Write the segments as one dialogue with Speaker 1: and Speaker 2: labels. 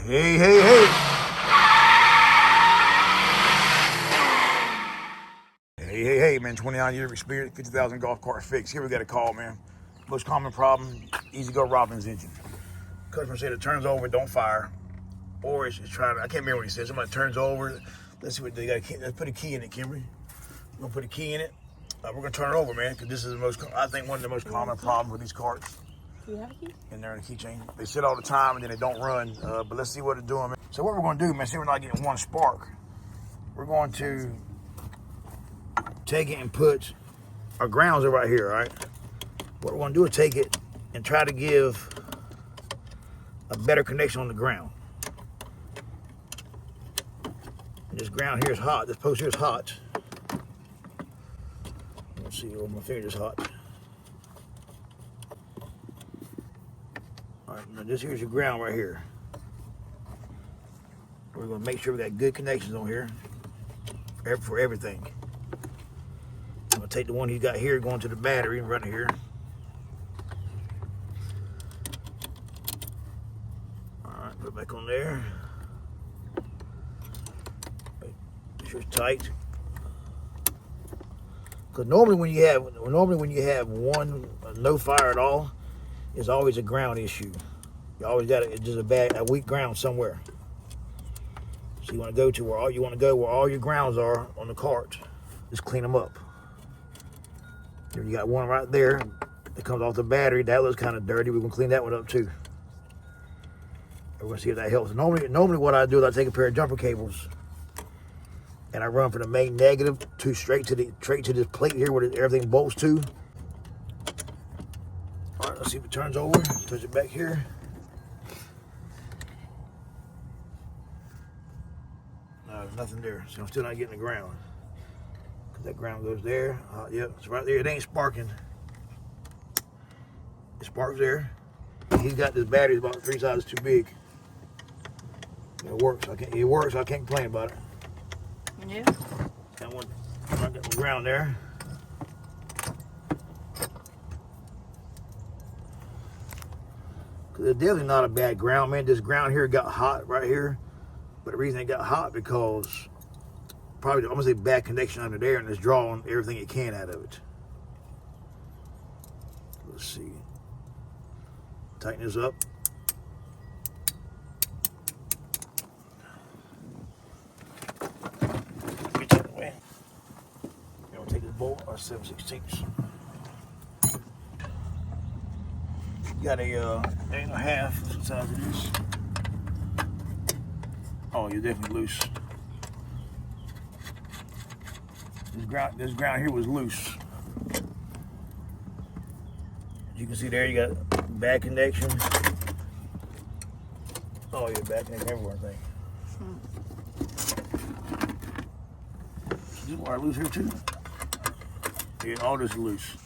Speaker 1: Hey, hey, hey. Hey, man, 29 years of experience, 50,000 golf cart fix. Here we got a call, man. Most common problem, EZGO Robin's engine. Customer said it turns over, don't fire. Or it's trying to, I can't remember what he said. Somebody turns over. Let's see what they got. Let's put a key in it, Kimberly. We're going to put a key in it. We're going to turn it over, man, because this is the most, I think, one of the most common problems with these carts.
Speaker 2: Do you have a key?
Speaker 1: In there in the keychain. They sit all the time and then they don't run. But let's see what it's doing, man. So what we're going to do, man, see we're not getting one spark. We're going to take it and put, our grounds are right here, all right? What we're going to do is take it and try to give a better connection on the ground. And this ground here is hot. This post here is hot. Let's see, my finger is hot. All right, now this here's your ground right here. We're going to make sure we got good connections on here for everything. I'm going to take the one you got here going to the battery and run it here. All right, put it back on there. Make sure it's tight. Because normally when you have one no fire at all, it's always a ground issue. You always got it's just a weak ground somewhere. So you want to go to where all your grounds are on the cart. Just clean them up. You got one right there that comes off the battery. That looks kind of dirty. We're gonna clean that one up too. We're gonna see if that helps. Normally what I do is I take a pair of jumper cables and I run from the main negative straight to this plate here where everything bolts to. All right, let's see if it turns over. Touch it back here. No, there's nothing there, so I'm still not getting the ground. That ground goes there. Yep, it's right there. It ain't sparking. It sparks there. He's got this battery about 3 sizes too big. It works. It works. I can't complain about it.
Speaker 2: Yeah.
Speaker 1: Got one. I got the ground there. Cause it's definitely not a bad ground, man. This ground here got hot right here, but the reason it got hot because probably I'm gonna say bad connection under there, and it's drawing everything it can out of it. Let's see. Tighten this up. Get out of the way. Now we'll take this bolt, our 7/16. Got a 8.5. That's what size it is. Oh, you're definitely loose. This ground here was loose. You can see there you got bad connection. Oh, yeah, bad connection everywhere, I think. Is this wire loose here too? Yeah, all this is loose.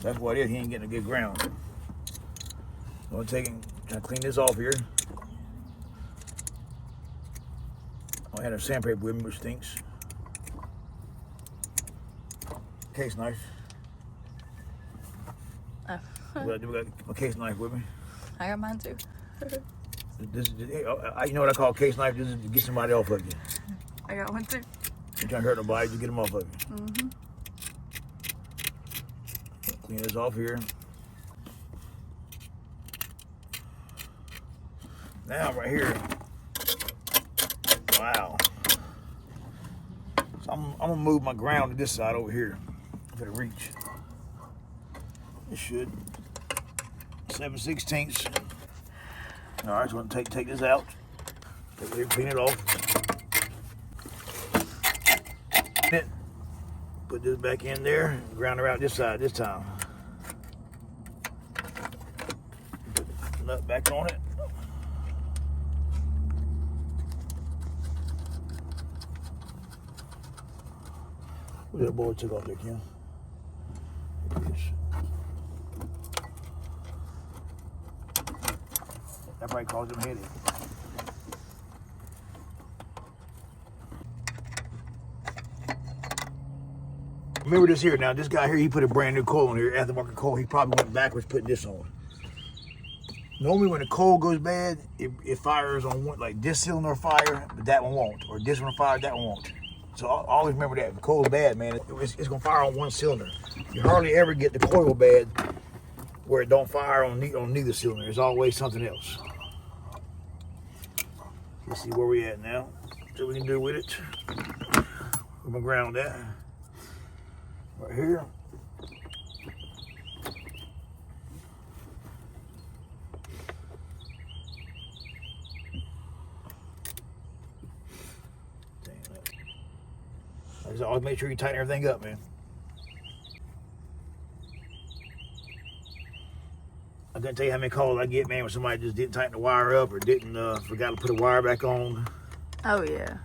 Speaker 1: That's what it is. He ain't getting a good ground. I'm gonna try to clean this off here. I had a sandpaper with me, which stinks. Case knife.
Speaker 2: Oh.
Speaker 1: We got my case knife with me.
Speaker 2: I got mine too.
Speaker 1: You know what I call a case knife? This is to get somebody off of you.
Speaker 2: I got one too.
Speaker 1: You're trying to hurt nobody, just get them off of you.
Speaker 2: Mm-hmm.
Speaker 1: Clean this off here. Now right here. Wow. So I'm gonna move my ground to this side over here for the reach. It should. 7/16. All right, so I'm gonna take this out. Clean it off. Put this back in there. Ground her out this side this time. Put the nut back on it. Look at that board took off there, Kim. That probably caused him a headache. Remember this here now. This guy here, he put a brand new coil on here, aftermarket coil. He probably went backwards putting this on. Normally when the coal goes bad, it fires on one, like this cylinder fire, but that one won't. Or this one fire, that one won't. So always remember that. If the coal's bad, man, it's going to fire on one cylinder. You hardly ever get the coil bad where it don't fire on neither cylinder. There's always something else. Let's see where we at now. See what we can do with it. Where my ground at? Right here. Just always make sure you tighten everything up, man. I couldn't tell you how many calls I get, man, when somebody just didn't tighten the wire up or didn't forgot to put the wire back on.
Speaker 2: Oh yeah.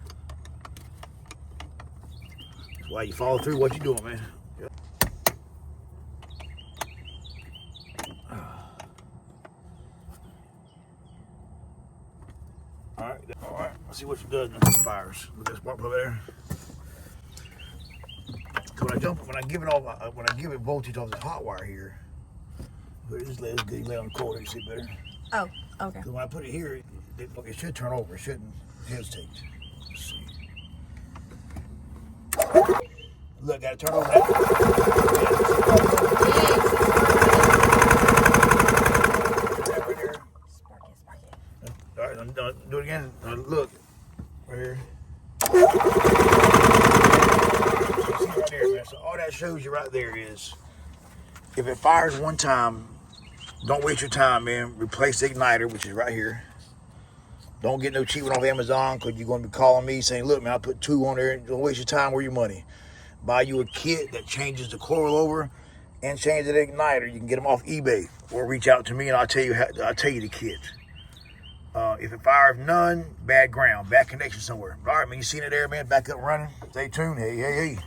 Speaker 1: That's why you follow through what you're doing, man. All right. Let's see what she does in the fires. Look at that spark plug there. So when I give it voltage off this hot wire here, just let it lay on the coil, you see better.
Speaker 2: Oh, okay.
Speaker 1: So when I put it here, it should turn over. It shouldn't hesitate. Let's see. Look, got to turn over. Right there.
Speaker 2: Spark it.
Speaker 1: All right, do it again. Look, right here. See right there, man. So all that shows you right there is, if it fires one time, don't waste your time, man. Replace the igniter, which is right here. Don't get no cheap one off Amazon, because you're going to be calling me saying, look, man, I put 2 on there. Don't waste your time or your money. Buy you a kit that changes the coil over and changes the igniter. You can get them off eBay, or reach out to me and I'll tell you the kit. If it fires none, bad ground, bad connection somewhere. All right, man, you seen it there, man? Back up running. Stay tuned. Hey.